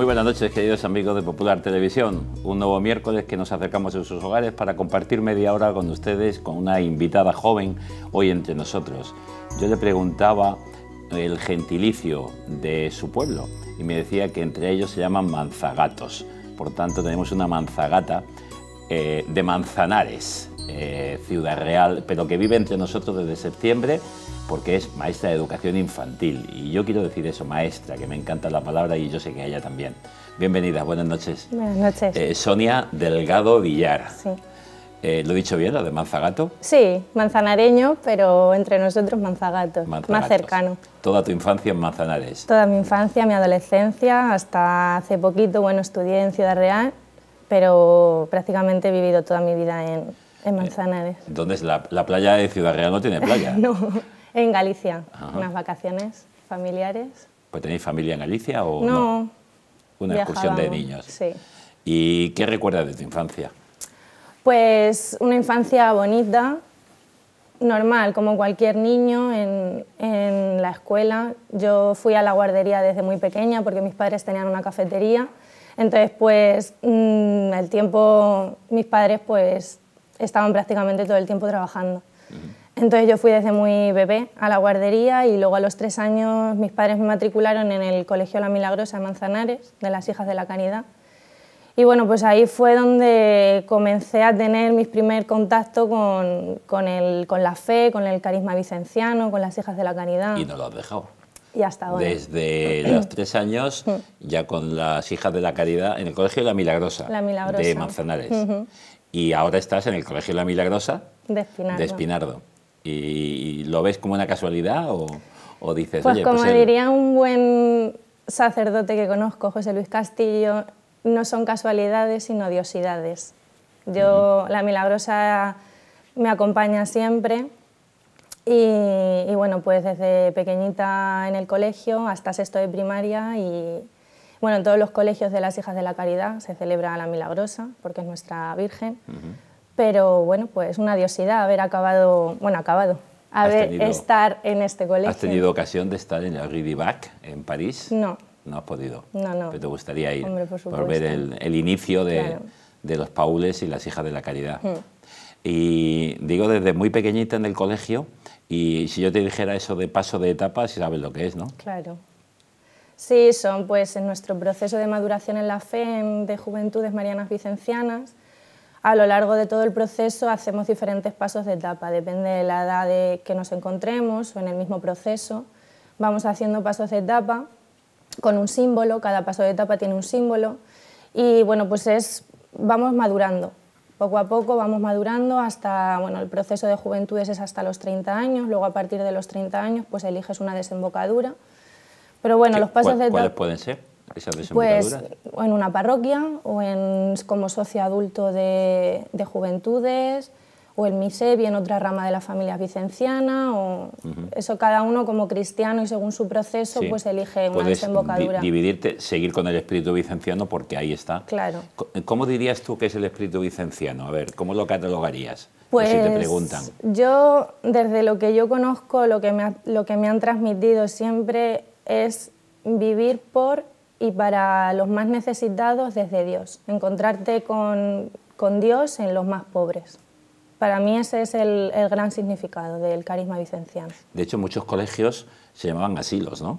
Muy buenas noches, queridos amigos de Popular Televisión. Un nuevo miércoles que nos acercamos a sus hogares para compartir media hora con ustedes, con una invitada joven hoy entre nosotros. Yo le preguntaba el gentilicio de su pueblo y me decía que entre ellos se llaman manzagatos. Por tanto, tenemos una manzagata de Manzanares, Ciudad Real, pero que vive entre nosotros desde septiembre porque es maestra de educación infantil. Y yo quiero decir eso, maestra, que me encanta la palabra y yo sé que a ella también. Bienvenida, buenas noches. Buenas noches. Sonia Delgado Villar. Sí. ¿Lo he dicho bien, lo de Manzagato? Sí, manzanareño, pero entre nosotros Manzagatos, más cercano. ¿Toda tu infancia en Manzanares? Toda mi infancia, mi adolescencia, hasta hace poquito, bueno, estudié en Ciudad Real, pero prácticamente he vivido toda mi vida en Manzanares. ¿Dónde es la playa de Ciudad Real? No tiene playa. No, en Galicia, unas vacaciones familiares. ¿Pues tenéis familia en Galicia o no? Una excursión de niños. Sí. ¿Y qué recuerdas de tu infancia? Pues una infancia bonita, normal, como cualquier niño en la escuela. Yo fui a la guardería desde muy pequeña porque mis padres tenían una cafetería. Entonces, pues, el tiempo, mis padres, pues, estaban prácticamente todo el tiempo trabajando. Entonces yo fui desde muy bebé a la guardería y luego a los 3 años mis padres me matricularon en el Colegio La Milagrosa de Manzanares, de las Hijas de la Caridad. Y bueno, pues ahí fue donde comencé a tener mi primer contacto con la fe, con el carisma vicenciano, con las Hijas de la Caridad. Y no lo has dejado. Y hasta ahora. Desde los 3 años, ya con las Hijas de la Caridad, en el Colegio La Milagrosa, de Manzanares. Y ahora estás en el Colegio La Milagrosa de Espinardo. ¿Y lo ves como una casualidad o dices, pues oye, como diría un buen sacerdote que conozco, José Luis Castillo, no son casualidades sino diosidades. La Milagrosa me acompaña siempre y bueno, pues desde pequeñita en el colegio hasta 6º de primaria y bueno, en todos los colegios de las Hijas de la Caridad se celebra la Milagrosa porque es nuestra Virgen. Pero bueno, pues una diosidad haber estar en este colegio. ¿Has tenido ocasión de estar en el Rue du Bac, en París? No. No has podido. No. Pero te gustaría ir. Hombre, por ver el inicio de los Paules y las Hijas de la Caridad. Y digo, desde muy pequeñita en el colegio, y si yo te dijera eso de paso de etapas, sabes lo que es, ¿no? Claro. Sí, son pues en nuestro proceso de maduración en la fe de Juventudes Marianas Vicencianas. A lo largo de todo el proceso hacemos diferentes pasos de etapa, depende de la edad que nos encontremos o en el mismo proceso. Vamos haciendo pasos de etapa con un símbolo, cada paso de etapa tiene un símbolo y bueno, pues vamos madurando. Poco a poco vamos madurando hasta, bueno, el proceso de juventudes es hasta los 30 años, luego a partir de los 30 años pues eliges una desembocadura. Pero bueno, los pasos de etapa... ¿Cuáles pueden ser esas desembocaduras? Pues en una parroquia o como socio adulto de juventudes o el MISEBI en otra rama de la familia vicenciana o eso cada uno como cristiano y según su proceso pues elige una desembocadura. Dividirte, seguir con el espíritu vicenciano porque ahí está. Claro. ¿Cómo dirías tú que es el espíritu vicenciano? A ver, ¿cómo lo catalogarías? Pues si te preguntan. Yo, desde lo que yo conozco, lo que me han transmitido siempre es vivir por y para los más necesitados desde Dios, encontrarte con Dios en los más pobres. Para mí ese es el gran significado del carisma vicenciano. De hecho, muchos colegios se llamaban asilos, ¿no?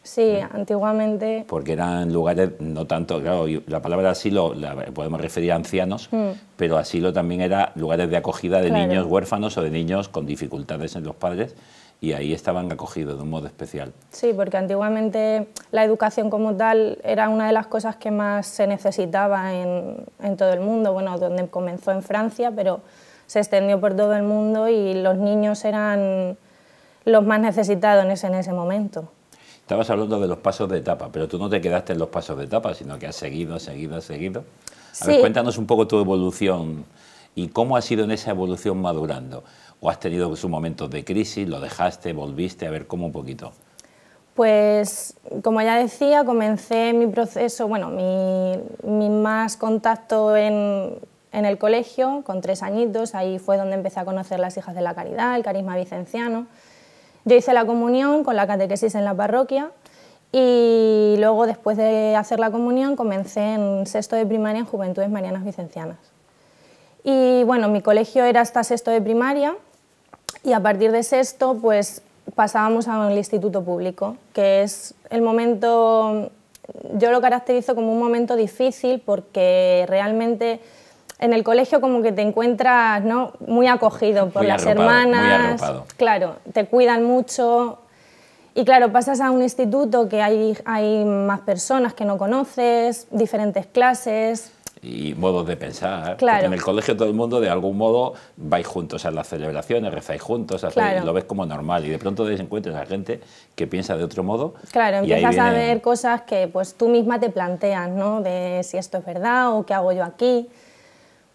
Sí, antiguamente... Porque eran lugares, no tanto, claro, la palabra asilo la podemos referir a ancianos, pero asilo también era lugares de acogida de niños huérfanos o de niños con dificultades en los padres, y ahí estaban acogidos de un modo especial. Sí, porque antiguamente la educación como tal era una de las cosas que más se necesitaba en todo el mundo, bueno, donde comenzó en Francia, pero se extendió por todo el mundo y los niños eran los más necesitados en ese momento. Estabas hablando de los pasos de etapa, pero tú no te quedaste en los pasos de etapa, sino que has seguido. A ver, cuéntanos un poco tu evolución y cómo has ido en esa evolución madurando. ¿O has tenido sus momentos de crisis, lo dejaste, volviste? A ver, ¿cómo un poquito? Pues, como ya decía, comencé mi proceso, bueno, mi más contacto en el colegio, con 3 añitos, ahí fue donde empecé a conocer las Hijas de la Caridad, el carisma vicenciano. Yo hice la comunión con la catequesis en la parroquia y luego, después de hacer la comunión, comencé en sexto de primaria en Juventudes Marianas Vicencianas. Y bueno, mi colegio era hasta sexto de primaria y a partir de sexto pues pasábamos al instituto público, que es el momento, yo lo caracterizo como un momento difícil porque realmente en el colegio como que te encuentras, ¿no?, muy acogido por las hermanas, muy arropado. Claro, te cuidan mucho. Y claro, pasas a un instituto que hay más personas que no conoces, diferentes clases. Y modos de pensar. Claro. Porque en el colegio todo el mundo de algún modo vais juntos a las celebraciones, rezáis juntos, Claro. lo ves como normal y de pronto te encuentras a gente que piensa de otro modo. Claro, y ahí empiezas a viene... ver cosas que pues tú misma te planteas, ¿no?, de si esto es verdad o qué hago yo aquí.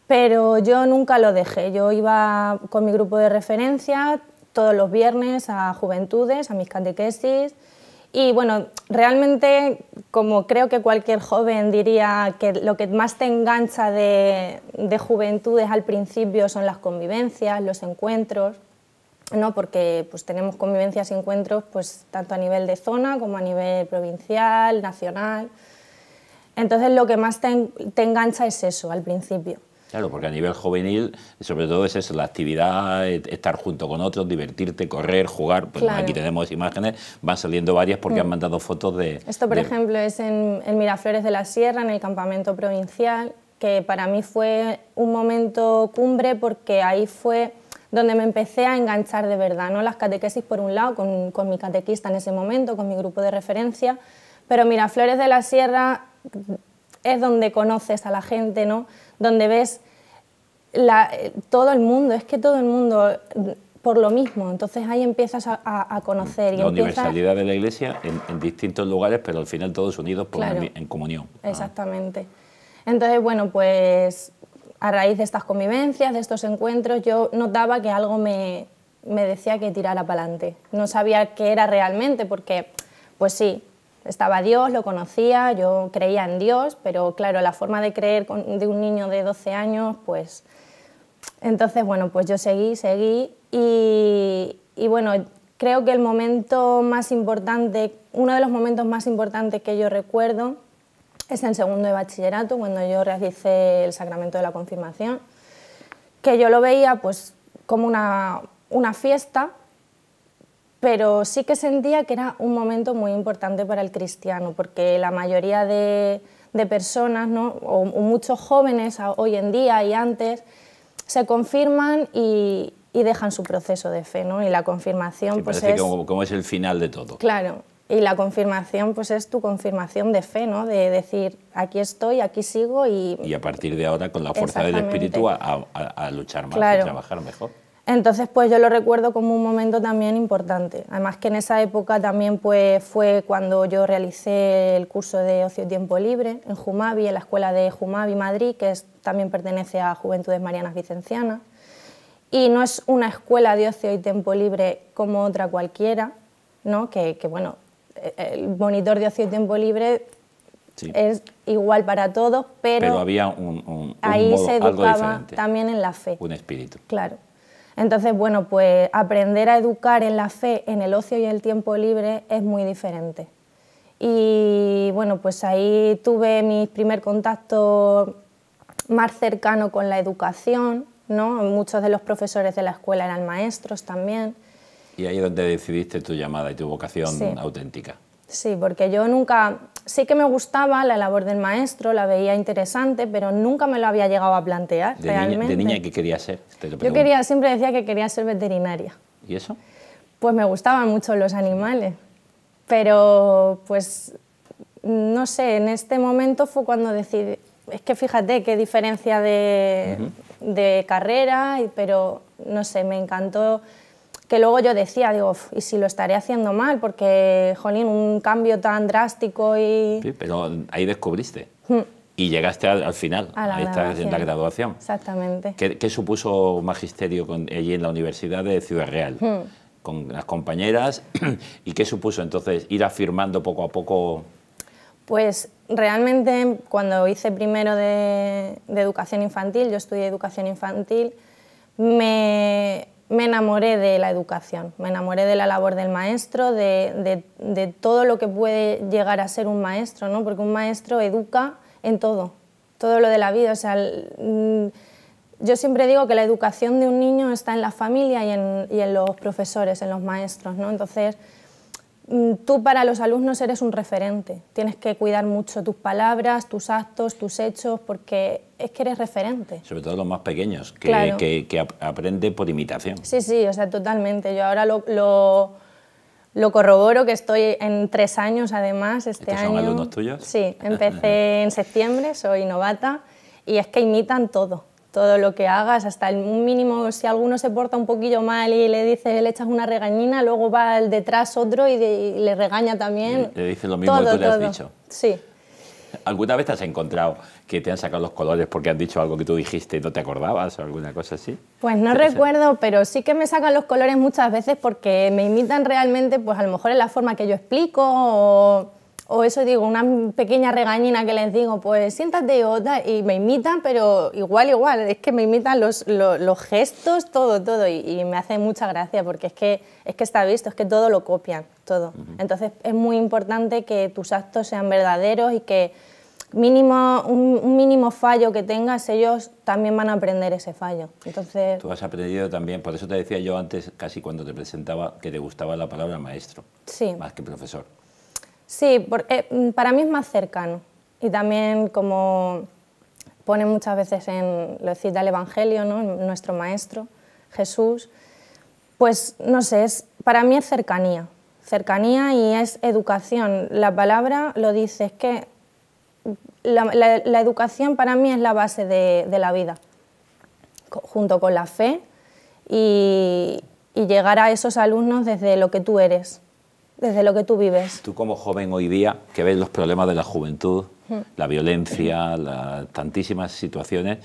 Pero yo nunca lo dejé, yo iba con mi grupo de referencia todos los viernes a Juventudes, a mis catequesis, y bueno, realmente, como creo que cualquier joven diría que lo que más te engancha de Juventudes al principio son las convivencias, los encuentros, ¿no?, porque pues tenemos convivencias y encuentros pues tanto a nivel de zona como a nivel provincial, nacional. Entonces lo que más te engancha es eso al principio. Claro, porque a nivel juvenil, sobre todo es eso, la actividad, estar junto con otros, divertirte, correr, jugar. Pues claro. Aquí tenemos imágenes, van saliendo varias porque han mandado fotos de... Esto, por ejemplo, es en Miraflores de la Sierra, en el campamento provincial, que para mí fue un momento cumbre porque ahí fue donde me empecé a enganchar de verdad, ¿no? Las catequesis por un lado, con mi catequista en ese momento, con mi grupo de referencia, pero Miraflores de la Sierra es donde conoces a la gente, ¿no?, donde ves todo el mundo, es que todo el mundo por lo mismo, entonces ahí empiezas a conocer. La universalidad de la Iglesia en distintos lugares, pero al final todos unidos por claro, en comunión. Exactamente. Entonces, bueno, pues a raíz de estas convivencias, de estos encuentros, yo notaba que algo me decía que tirara para adelante. No sabía qué era realmente, porque, pues sí, estaba Dios, lo conocía, yo creía en Dios, pero claro, la forma de creer de un niño de 12 años, pues... Entonces, bueno, pues yo seguí y bueno, creo que el momento más importante, uno de los momentos más importantes que yo recuerdo es en segundo de bachillerato, cuando yo realicé el sacramento de la confirmación, que yo lo veía pues como una fiesta, pero sí que sentía que era un momento muy importante para el cristiano, porque la mayoría de personas, ¿no?, o muchos jóvenes hoy en día y antes, se confirman y dejan su proceso de fe, ¿no? Y la confirmación sí, pues parece es... como es el final de todo. Claro, y la confirmación pues es tu confirmación de fe, ¿no?, de decir, aquí estoy, aquí sigo y... Y a partir de ahora, con la fuerza del Espíritu, a luchar más, claro, a trabajar mejor. Entonces, pues yo lo recuerdo como un momento también importante. Además que en esa época también pues, fue cuando yo realicé el curso de ocio y tiempo libre en Jumavi, en la escuela de Jumavi Madrid, que también pertenece a Juventudes Marianas Vicencianas. Y no es una escuela de ocio y tiempo libre como otra cualquiera, ¿no?, que bueno, el monitor de ocio y tiempo libre sí, es igual para todos, pero había un ahí modo, se educaba también en la fe. Un espíritu. Claro. Entonces, bueno, pues aprender a educar en la fe, en el ocio y el tiempo libre es muy diferente. Y bueno, pues ahí tuve mi primer contacto más cercano con la educación, ¿no? Muchos de los profesores de la escuela eran maestros también. Y ahí es donde decidiste tu llamada y tu vocación sí, auténtica. Sí, porque yo nunca... Sí que me gustaba la labor del maestro, la veía interesante, pero nunca me lo había llegado a plantear realmente. ¿De niña qué querías ser? Yo siempre decía que quería ser veterinaria. ¿Y eso? Pues me gustaban mucho los animales, pero pues no sé, en este momento fue cuando decidí... Es que fíjate qué diferencia de carrera, pero no sé, me encantó... Que luego yo decía, digo, ¿y si lo estaré haciendo mal? Porque, jolín, un cambio tan drástico y... Sí, pero ahí descubriste. Y llegaste al final, ahí estás en la graduación. Exactamente. ¿Qué supuso magisterio allí en la Universidad de Ciudad Real? Con las compañeras, ¿y qué supuso entonces ir afirmando poco a poco? Pues realmente cuando hice primero de educación infantil, yo estudié educación infantil, me me enamoré de la educación, me enamoré de la labor del maestro, de todo lo que puede llegar a ser un maestro, ¿no? Porque un maestro educa en todo lo de la vida. O sea, yo siempre digo que la educación de un niño está en la familia y en los profesores, en los maestros, ¿no? Entonces, tú para los alumnos eres un referente, tienes que cuidar mucho tus palabras, tus actos, tus hechos, porque es que eres referente. Sobre todo los más pequeños, que, claro. que aprende por imitación. Sí, sí, o sea, totalmente. Yo ahora lo corroboro, que estoy en 3 años además este año. ¿Estos son alumnos tuyos? Sí, empecé en septiembre, soy novata, y es que imitan todo lo que hagas, hasta el mínimo. Si alguno se porta un poquillo mal y le echas una regañina, luego va al detrás otro y le regaña también. Le dice lo mismo que tú le has dicho. Sí. ¿Alguna vez te has encontrado que te han sacado los colores porque han dicho algo que tú dijiste y no te acordabas o alguna cosa así? Pues no recuerdo, pero sí que me sacan los colores muchas veces porque me imitan realmente, pues a lo mejor en la forma que yo explico o eso, digo, una pequeña regañina que les digo, pues siéntate y me imitan, pero igual, es que me imitan los gestos, todo, y me hace mucha gracia porque es que está visto, es que todo lo copian, todo. Entonces es muy importante que tus actos sean verdaderos y que un mínimo fallo que tengas, ellos también van a aprender ese fallo. Entonces, tú has aprendido también, por eso te decía yo antes, casi cuando te presentaba, que te gustaba la palabra maestro, sí, más que profesor. Sí, para mí es más cercano y también como pone muchas veces lo cita el Evangelio, ¿no? Nuestro Maestro, Jesús, pues no sé, para mí es cercanía y es educación. La palabra lo dice, es que la educación para mí es la base de la vida, junto con la fe y llegar a esos alumnos desde lo que tú eres. Desde lo que tú vives. Tú como joven hoy día, que ves los problemas de la juventud, la violencia, tantísimas situaciones,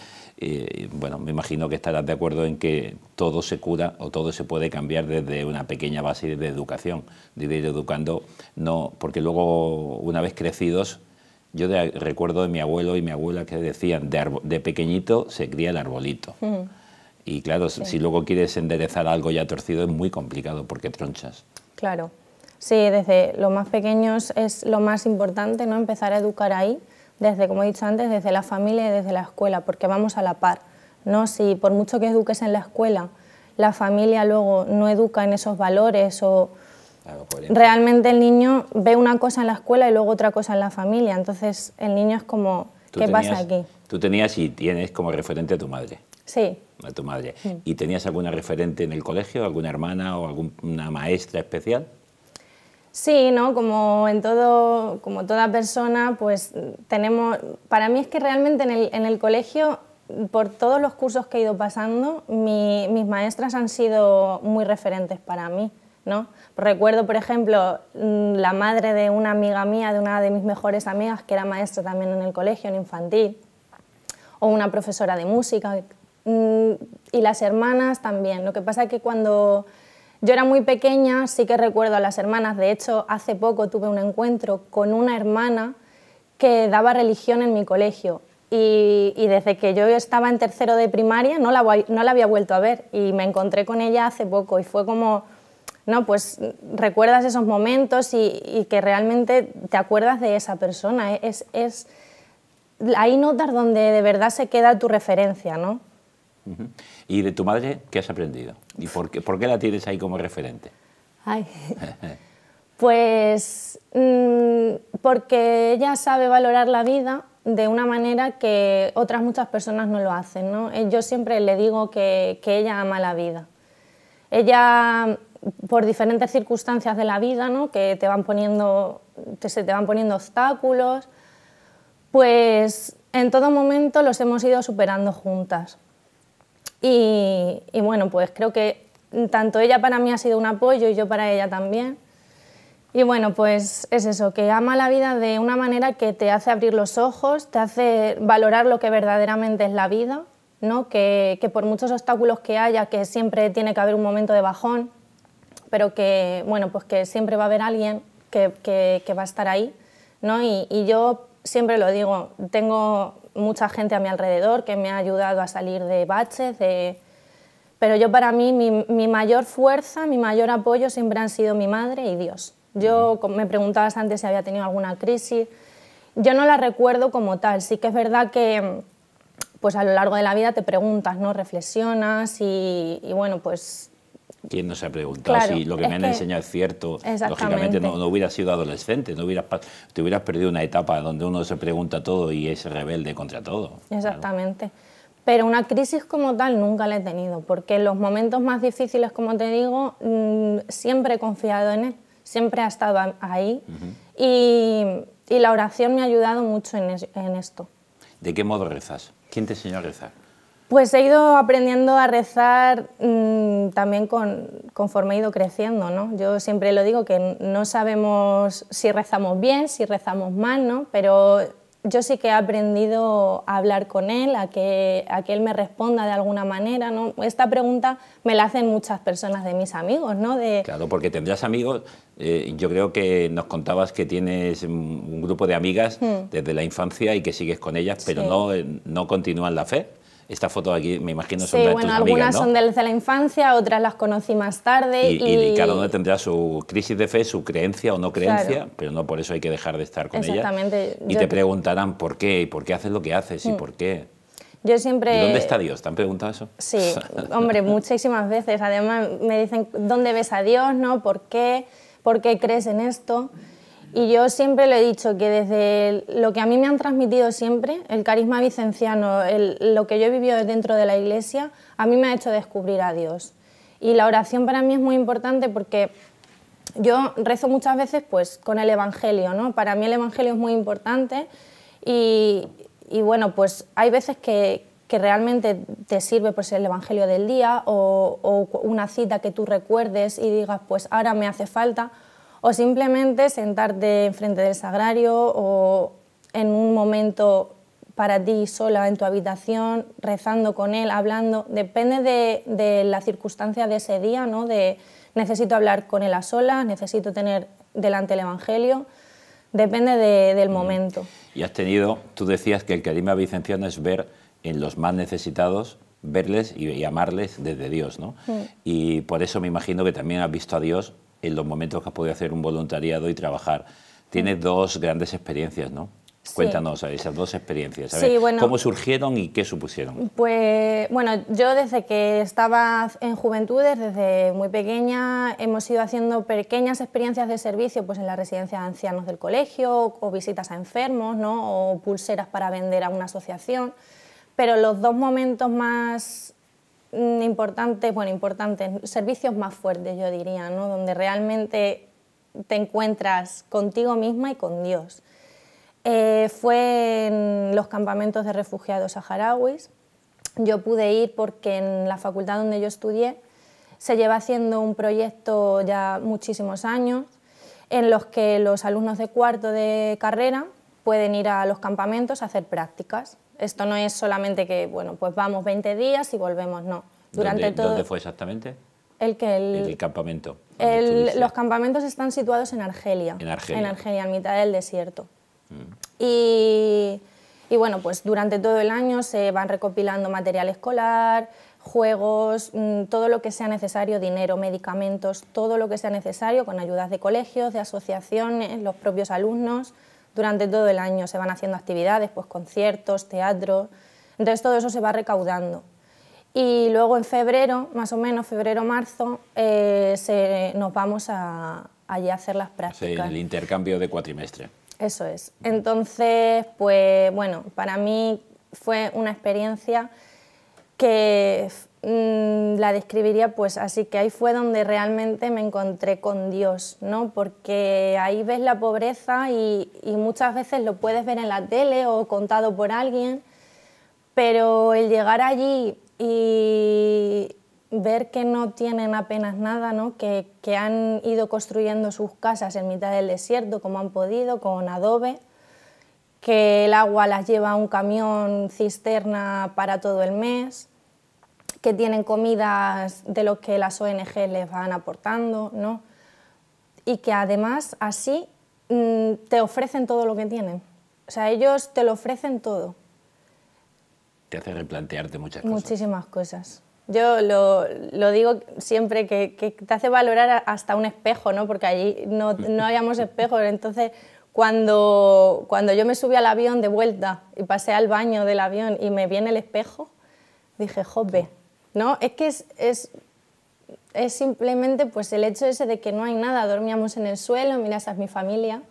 bueno, me imagino que estarás de acuerdo en que todo se cura o todo se puede cambiar desde una pequeña base de educación, de ir educando, no, porque luego, una vez crecidos, yo recuerdo de mi abuelo y mi abuela que decían, de pequeñito se cría el arbolito. Y claro, sí. Si luego quieres enderezar algo ya torcido es muy complicado porque tronchas. Claro. Sí, desde los más pequeños es lo más importante, ¿no? Empezar a educar ahí, desde, como he dicho antes, desde la familia y desde la escuela, porque vamos a la par, ¿no? Si por mucho que eduques en la escuela, la familia luego no educa en esos valores o claro, realmente el niño ve una cosa en la escuela y luego otra cosa en la familia, entonces el niño es como, ¿qué pasa aquí? Tú tenías y tienes como referente a tu madre. Sí. A tu madre. ¿Y tenías alguna referente en el colegio, alguna hermana o alguna maestra especial? Sí, ¿no? Como toda persona, pues tenemos... Para mí es que realmente en el colegio, por todos los cursos que he ido pasando, mis maestras han sido muy referentes para mí, ¿no? Recuerdo, por ejemplo, la madre de una amiga mía, de una de mis mejores amigas, que era maestra también en el colegio, en infantil, o una profesora de música, y las hermanas también. Lo que pasa es que cuando yo era muy pequeña, sí que recuerdo a las hermanas. De hecho, hace poco tuve un encuentro con una hermana que daba religión en mi colegio y desde que yo estaba en tercero de primaria no la había vuelto a ver y me encontré con ella hace poco y fue como, no, pues recuerdas esos momentos y que realmente te acuerdas de esa persona. Ahí notas donde de verdad se queda tu referencia, ¿no? ¿Y de tu madre qué has aprendido? ¿Y por qué la tienes ahí como referente? Ay. Pues porque ella sabe valorar la vida de una manera que otras muchas personas no lo hacen, ¿no? Yo siempre le digo que ella ama la vida. Ella, por diferentes circunstancias de la vida, ¿no? Que se te van poniendo obstáculos, pues en todo momento los hemos ido superando juntas. Y bueno, pues creo que tanto ella para mí ha sido un apoyo y yo para ella también. Y bueno, pues es eso, que ama la vida de una manera que te hace abrir los ojos, te hace valorar lo que verdaderamente es la vida, ¿no? Que por muchos obstáculos que haya, que siempre tiene que haber un momento de bajón, pero que, bueno, pues que siempre va a haber alguien que va a estar ahí, ¿no? Y yo siempre lo digo, tengo mucha gente a mi alrededor que me ha ayudado a salir de baches, Pero yo para mí, mi mayor fuerza, mi mayor apoyo siempre han sido mi madre y Dios. Yo, me preguntabas antes si había tenido alguna crisis, yo no la recuerdo como tal. Sí que es verdad que pues a lo largo de la vida te preguntas, ¿no? Reflexionas y bueno, pues... ¿Quién no se ha preguntado si lo que me han enseñado es cierto? Lógicamente no hubieras sido adolescente, te hubieras perdido una etapa donde uno se pregunta todo y es rebelde contra todo. Exactamente. Claro. Pero una crisis como tal nunca la he tenido, porque en los momentos más difíciles, como te digo, siempre he confiado en Él, siempre ha estado ahí y la oración me ha ayudado mucho en esto. ¿De qué modo rezas? ¿Quién te enseñó a rezar? Pues he ido aprendiendo a rezar también conforme he ido creciendo, ¿no? Yo siempre lo digo, que no sabemos si rezamos bien, si rezamos mal, ¿no? Pero yo sí que he aprendido a hablar con Él, a que Él me responda de alguna manera, ¿no? Esta pregunta me la hacen muchas personas de mis amigos, ¿no? Claro, porque tendrás amigos, yo creo que nos contabas que tienes un grupo de amigas desde la infancia y que sigues con ellas, pero no continúan la fe. Esta foto aquí, me imagino, son de tus amigas, ¿no? Algunas son desde la infancia, otras las conocí más tarde. Y cada uno tendrá su crisis de fe, su creencia o no creencia, pero no por eso hay que dejar de estar con ella. Exactamente. Y te preguntarán por qué, y por qué haces lo que haces, y por qué. Yo siempre... ¿Y dónde está Dios? ¿Te han preguntado eso? Sí, hombre, muchísimas veces. Además me dicen, ¿dónde ves a Dios? ¿No? ¿Por qué crees en esto? Y yo siempre le he dicho que desde lo que a mí me han transmitido siempre, el carisma vicenciano, lo que yo he vivido dentro de la Iglesia, a mí me ha hecho descubrir a Dios. Y la oración para mí es muy importante porque yo rezo muchas veces pues, con el Evangelio, ¿no? Para mí el Evangelio es muy importante y bueno, pues hay veces que realmente te sirve pues, el Evangelio del día o una cita que tú recuerdes y digas, pues ahora me hace falta, o simplemente sentarte enfrente del sagrario o en un momento para ti sola en tu habitación, rezando con Él, hablando. Depende de la circunstancia de ese día, ¿no? Necesito hablar con Él a solas, necesito tener delante el Evangelio, depende del momento. Y tú decías que el carisma vicenciano es ver en los más necesitados, verles y amarles desde Dios, ¿no? Y por eso me imagino que también has visto a Dios en los momentos que has podido hacer un voluntariado y trabajar. Tienes dos grandes experiencias, ¿no? Sí. Cuéntanos esas dos experiencias. A ver, bueno, ¿cómo surgieron y qué supusieron? Pues, bueno, yo desde que estaba en Juventudes, desde muy pequeña, hemos ido haciendo pequeñas experiencias de servicio pues en la residencia de ancianos del colegio, o visitas a enfermos, ¿no? O pulseras para vender a una asociación. Pero los dos momentos más importantes, servicios más fuertes, yo diría, ¿no? Donde realmente te encuentras contigo misma y con Dios. Fue en los campamentos de refugiados saharauis. Yo pude ir porque en la facultad donde yo estudié se lleva haciendo un proyecto ya muchísimos años en los que los alumnos de cuarto de carrera pueden ir a los campamentos a hacer prácticas. Esto no es solamente que, bueno, pues vamos 20 días y volvemos, no. ¿Dónde fue exactamente? El campamento. Los campamentos están situados en Argelia. En Argelia, en mitad del desierto. Y bueno, pues durante todo el año se van recopilando material escolar, juegos, todo lo que sea necesario, dinero, medicamentos, todo lo que sea necesario, con ayudas de colegios, de asociaciones, los propios alumnos. Durante todo el año se van haciendo actividades, pues conciertos, teatro, entonces todo eso se va recaudando. Y luego en febrero, más o menos, febrero-marzo, nos vamos allí a hacer las prácticas. Sí, el intercambio de cuatrimestre. Eso es. Entonces, pues bueno, para mí fue una experiencia que la describiría pues así, que ahí fue donde realmente me encontré con Dios, ¿no? Porque ahí ves la pobreza y muchas veces lo puedes ver en la tele o contado por alguien, pero el llegar allí y ver que no tienen apenas nada, ¿no? Que han ido construyendo sus casas en mitad del desierto como han podido, con adobe, que el agua las lleva a un camión cisterna para todo el mes, que tienen comidas de lo que las ONG les van aportando, ¿no? Y que además así te ofrecen todo lo que tienen. O sea, ellos te lo ofrecen todo. Te hace replantearte muchas cosas. Muchísimas cosas. Yo lo digo siempre que te hace valorar hasta un espejo, ¿no? Porque allí no habíamos espejos, entonces cuando yo me subí al avión de vuelta y pasé al baño del avión y me vi en el espejo, dije, jope, ¿no? Es que es simplemente pues el hecho ese de que no hay nada, dormíamos en el suelo, mira, esa es mi familia.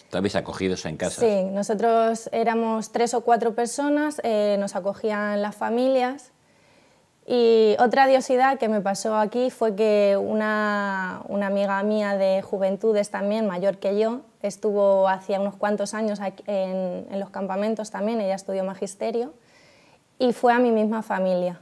¿Estabais acogidos en casa? Sí, nosotros éramos 3 o 4 personas, nos acogían las familias. Y otra odiosidad que me pasó aquí fue que una amiga mía de Juventudes también, mayor que yo, estuvo hacía unos cuantos años en los campamentos también, ella estudió magisterio, y fue a mi misma familia.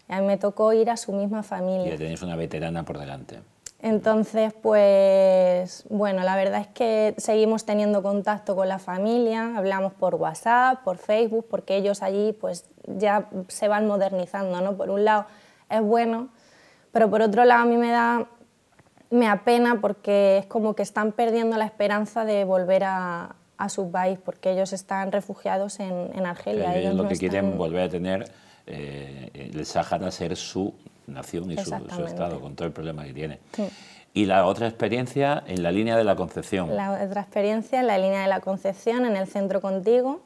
A mí me tocó ir a su misma familia. Y ya tenéis una veterana por delante. Entonces, pues, bueno, la verdad es que seguimos teniendo contacto con la familia, hablamos por WhatsApp, por Facebook, porque ellos allí pues ya se van modernizando, ¿no? Por un lado es bueno, pero por otro lado a mí me apena porque es como que están perdiendo la esperanza de volver a su país, porque ellos están refugiados en Argelia. Ellos lo que quieren volver a tener el Sáhara ser su nación y su estado, con todo el problema que tiene. Sí. Y la otra experiencia en la línea de la Concepción. La otra experiencia en la línea de la Concepción, en el Centro Contigo.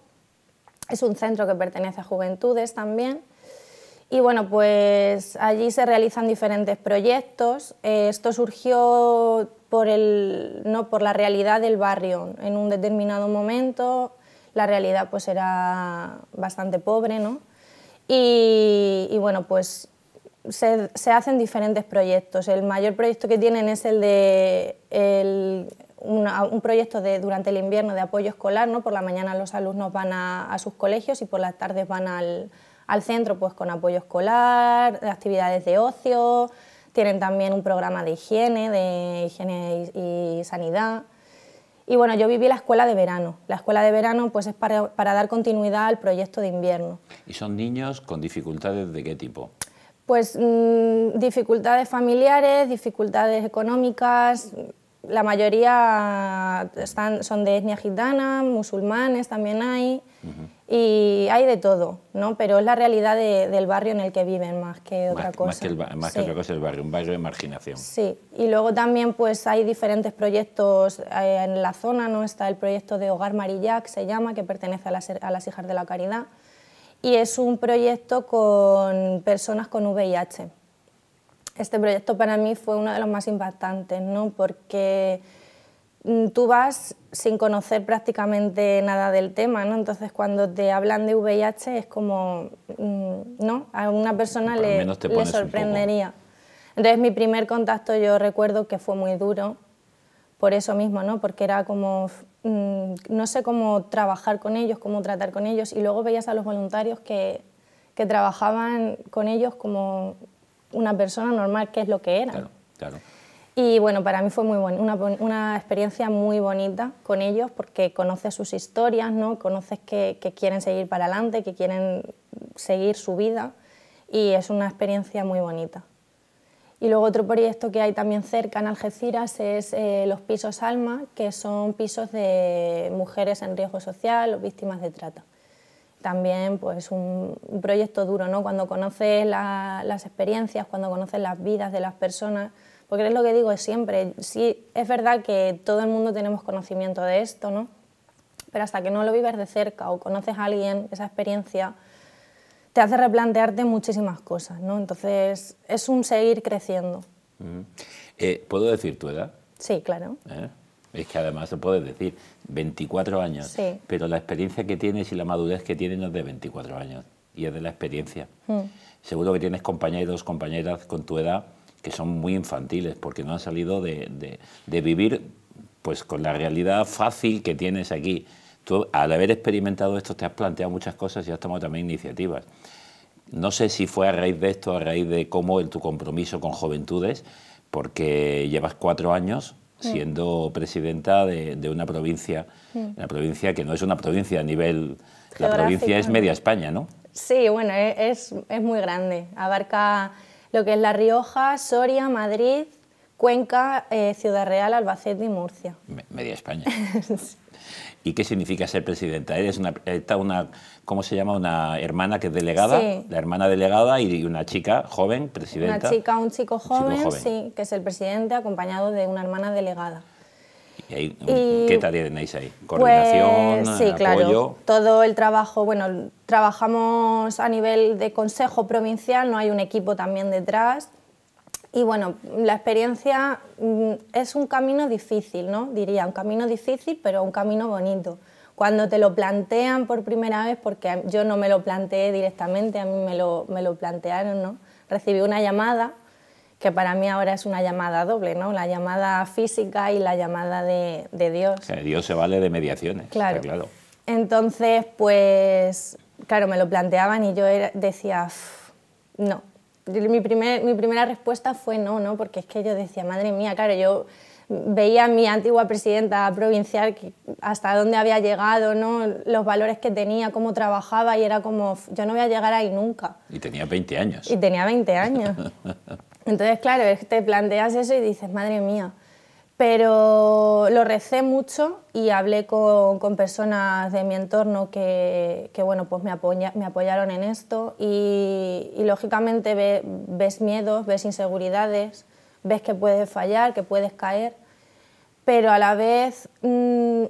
Es un centro que pertenece a Juventudes también. Y bueno, pues allí se realizan diferentes proyectos. Esto surgió por la realidad del barrio. En un determinado momento la realidad pues era bastante pobre, ¿no? Y bueno, pues se hacen diferentes proyectos. El mayor proyecto que tienen es un proyecto durante el invierno de apoyo escolar, ¿no? Por la mañana los alumnos van a sus colegios y por las tardes van al centro pues, con apoyo escolar, actividades de ocio, tienen también un programa de higiene y sanidad. Y bueno, yo viví la escuela de verano. La escuela de verano pues, es para dar continuidad al proyecto de invierno. ¿Y son niños con dificultades de qué tipo? Pues dificultades familiares, dificultades económicas, la mayoría son de etnia gitana, musulmanes también hay, y hay de todo, ¿no? Pero es la realidad del barrio en el que viven más que otra cosa. Más que otra cosa el barrio, un barrio de marginación. Sí, y luego también pues hay diferentes proyectos en la zona, ¿no? Está el proyecto de Hogar Marillac, se llama, que pertenece a las Hijas de la Caridad, y es un proyecto con personas con VIH. Este proyecto para mí fue uno de los más impactantes, ¿no? Porque tú vas sin conocer prácticamente nada del tema, ¿no? Entonces cuando te hablan de VIH es como, ¿no? A una persona le sorprendería. Entonces mi primer contacto yo recuerdo que fue muy duro, por eso mismo, ¿no? Porque era como, no sé cómo trabajar con ellos, cómo tratar con ellos, y luego veías a los voluntarios que trabajaban con ellos como una persona normal, que es lo que era. Claro, claro. Y bueno, para mí fue muy una experiencia muy bonita con ellos, porque conoces sus historias, ¿no? Conoces que quieren seguir para adelante, que quieren seguir su vida, y es una experiencia muy bonita. Y luego otro proyecto que hay también cerca en Algeciras es los pisos Alma, que son pisos de mujeres en riesgo social o víctimas de trata. También pues un proyecto duro, ¿no? Cuando conoces las experiencias, cuando conoces las vidas de las personas, porque es lo que digo siempre, sí, es verdad que todo el mundo tenemos conocimiento de esto, ¿no? Pero hasta que no lo vives de cerca o conoces a alguien, esa experiencia te hace replantearte muchísimas cosas, ¿no? Entonces es un seguir creciendo. ¿Puedo decir tu edad? Sí, claro. Es que además lo puedes decir, 24 años, sí. Pero la experiencia que tienes y la madurez que tienes no es de 24 años, y es de la experiencia. Seguro que tienes compañeros, compañeras con tu edad que son muy infantiles, porque no han salido de vivir pues, con la realidad fácil que tienes aquí. Tú, al haber experimentado esto, te has planteado muchas cosas y has tomado también iniciativas. No sé si fue a raíz de esto, a raíz de cómo tu compromiso con Juventudes, porque llevas 4 años siendo presidenta de una provincia que no es una provincia a nivel... La provincia es media España, ¿no? Sí, bueno, es muy grande. Abarca lo que es La Rioja, Soria, Madrid, Cuenca, Ciudad Real, Albacete y Murcia. Media España. Sí. ¿Y qué significa ser presidenta? Eres una, ¿cómo se llama? Una hermana que es delegada, sí. La hermana delegada y una chica joven, presidenta. Una chica, un chico joven, sí, que es el presidente acompañado de una hermana delegada. ¿Qué tarea tenéis ahí? ¿Coordinación, pues, sí, apoyo? Claro, todo el trabajo, bueno, trabajamos a nivel de consejo provincial, no hay un equipo también detrás. Y bueno, la experiencia es un camino difícil, ¿no? Diría, un camino difícil, pero un camino bonito. Cuando te lo plantean por primera vez, porque yo no me lo planteé directamente, a mí me lo plantearon, ¿no? Recibí una llamada, que para mí ahora es una llamada doble, ¿no? La llamada física y la llamada de Dios. O sea, Dios se vale de mediaciones, claro. Está claro. Entonces, pues, claro, me lo planteaban y yo decía, no. Mi primera respuesta fue no, porque es que yo decía, madre mía, claro, yo veía a mi antigua presidenta provincial hasta dónde había llegado, ¿no? Los valores que tenía, cómo trabajaba y era como, yo no voy a llegar ahí nunca. Y tenía 20 años. Y tenía 20 años. Entonces, claro, te planteas eso y dices, madre mía. Pero lo recé mucho y hablé con personas de mi entorno que bueno, pues me apoyaron en esto y lógicamente ves miedos, ves inseguridades, ves que puedes fallar, que puedes caer, pero a la vez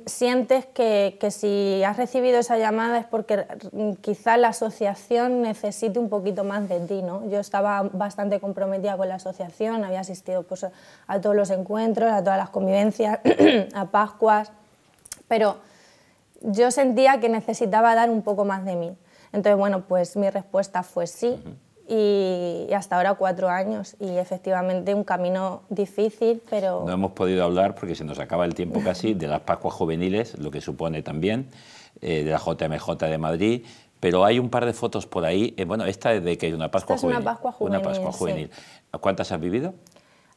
sientes que si has recibido esa llamada es porque quizá la asociación necesite un poquito más de ti, ¿no? Yo estaba bastante comprometida con la asociación, había asistido pues, a todos los encuentros, a todas las convivencias, a Pascuas, pero yo sentía que necesitaba dar un poco más de mí. Entonces, bueno, pues mi respuesta fue sí. Y hasta ahora 4 años y efectivamente un camino difícil, pero... No hemos podido hablar porque se nos acaba el tiempo casi de las Pascuas Juveniles, lo que supone también, de la JMJ de Madrid, pero hay un par de fotos por ahí, bueno, esta es de que es una Pascua Juvenil. Una Pascua Juvenil, Una Pascua Juvenil. Sí. ¿Cuántas has vivido?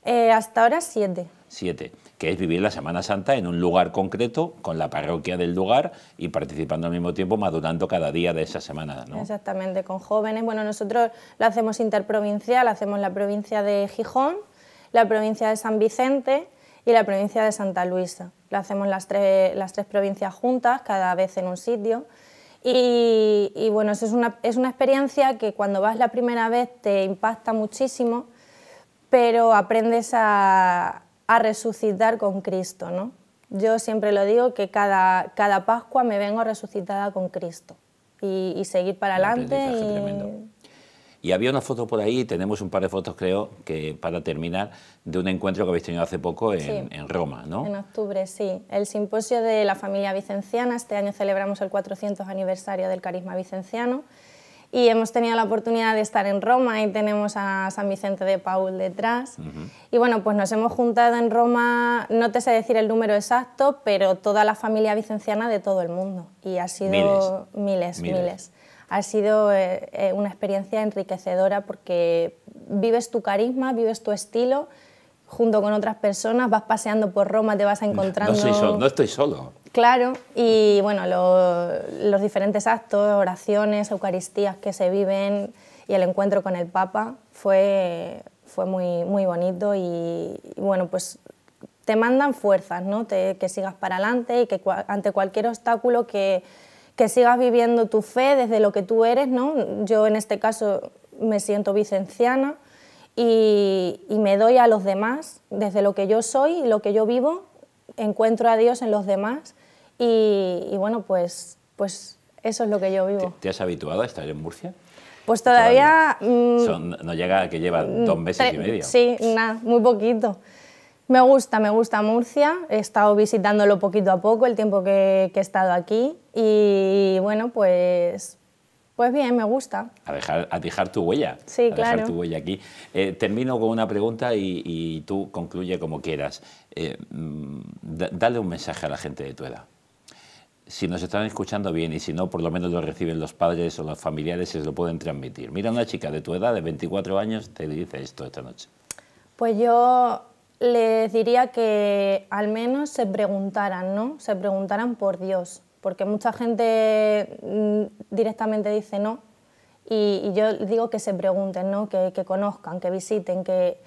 Hasta ahora 7. 7, que es vivir la Semana Santa en un lugar concreto, con la parroquia del lugar y participando al mismo tiempo, madurando cada día de esa semana, ¿no? Exactamente, con jóvenes. Bueno, nosotros lo hacemos interprovincial, hacemos la provincia de Gijón, la provincia de San Vicente y la provincia de Santa Luisa. Lo hacemos las tres provincias juntas, cada vez en un sitio. Y bueno, eso es una experiencia que cuando vas la primera vez te impacta muchísimo, pero aprendes a resucitar con Cristo, ¿no? Yo siempre lo digo, que cada Pascua me vengo resucitada con Cristo y seguir para adelante. Y había una foto por ahí, tenemos un par de fotos creo, que para terminar, de un encuentro que habéis tenido hace poco en Roma, ¿no? En octubre, sí. El simposio de la familia vicenciana, este año celebramos el 400 aniversario del carisma vicenciano, y hemos tenido la oportunidad de estar en Roma y tenemos a San Vicente de Paúl detrás. Y bueno, pues nos hemos juntado en Roma, no te sé decir el número exacto, pero toda la familia vicenciana de todo el mundo. Y ha sido miles. Ha sido una experiencia enriquecedora porque vives tu carisma, vives tu estilo, junto con otras personas, vas paseando por Roma, te vas encontrando... No estoy solo. Claro, y bueno, los diferentes actos, oraciones, eucaristías que se viven y el encuentro con el Papa fue muy bonito y bueno, pues te mandan fuerzas, ¿no? Que sigas para adelante y que ante cualquier obstáculo que sigas viviendo tu fe desde lo que tú eres, ¿no? Yo en este caso me siento vicenciana y me doy a los demás desde lo que yo soy y lo que yo vivo, encuentro a Dios en los demás y bueno, pues eso es lo que yo vivo. ¿Te has habituado a estar en Murcia? Pues todavía... no llega a que lleva 2 meses y medio. Sí, nada, muy poquito. Me gusta Murcia, he estado visitándolo poquito a poco el tiempo que he estado aquí y bueno, pues bien, me gusta. A dejar tu huella. Sí, claro. A dejar tu huella aquí. Termino con una pregunta y tú concluye como quieras. Dale un mensaje a la gente de tu edad. Si nos están escuchando bien y si no, por lo menos lo reciben los padres o los familiares y se lo pueden transmitir. Mira, una chica de tu edad, de 24 años, te dice esto esta noche. Pues yo les diría que al menos se preguntaran, ¿no? Se preguntaran por Dios, porque mucha gente directamente dice no, y yo digo que se pregunten, ¿no? Que conozcan, que visiten, que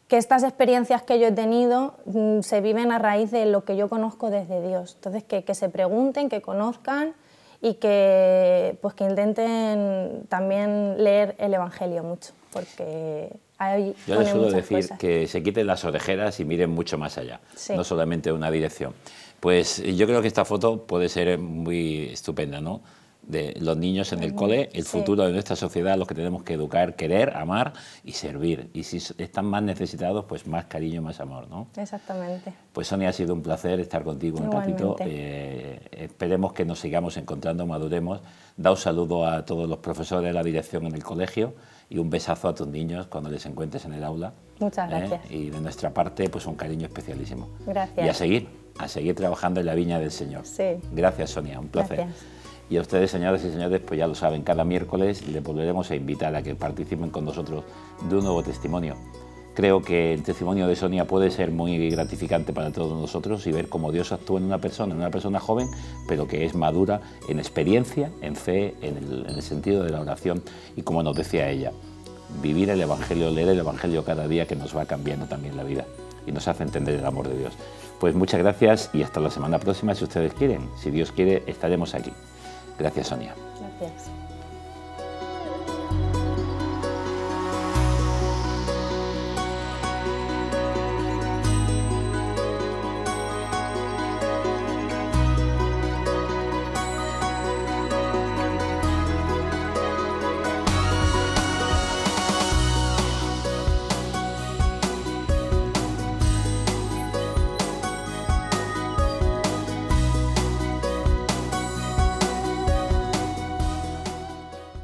que estas experiencias que yo he tenido se viven a raíz de lo que yo conozco desde Dios. Entonces, que se pregunten, que conozcan y que intenten también leer el Evangelio mucho, porque ahí yo les suelo decir cosas. Que se quiten las orejeras y miren mucho más allá, sí. no solamente una dirección. Pues yo creo que esta foto puede ser muy estupenda, ¿no? De los niños en el cole, el futuro de nuestra sociedad, los que tenemos que educar, querer, amar y servir. Y si están más necesitados, pues más cariño, más amor, ¿no? Exactamente. Pues Sonia, ha sido un placer estar contigo un ratito. Esperemos que nos sigamos encontrando, maduremos. Da un saludo a todos los profesores de la dirección en el colegio y un besazo a tus niños cuando les encuentres en el aula. Muchas gracias. Y de nuestra parte, pues un cariño especialísimo. Gracias. Y a seguir trabajando en la viña del Señor. Sí. Gracias, Sonia, un placer. Gracias. Y a ustedes, señoras y señores, pues ya lo saben, cada miércoles les volveremos a invitar a que participen con nosotros de un nuevo testimonio. Creo que el testimonio de Sonia puede ser muy gratificante para todos nosotros y ver cómo Dios actúa en una persona joven, pero que es madura en experiencia, en fe, en el sentido de la oración y como nos decía ella, vivir el Evangelio, leer el Evangelio cada día, que nos va cambiando también la vida y nos hace entender el amor de Dios. Pues muchas gracias y hasta la semana próxima, si ustedes quieren. Si Dios quiere, estaremos aquí. Gracias, Sonia. Gracias.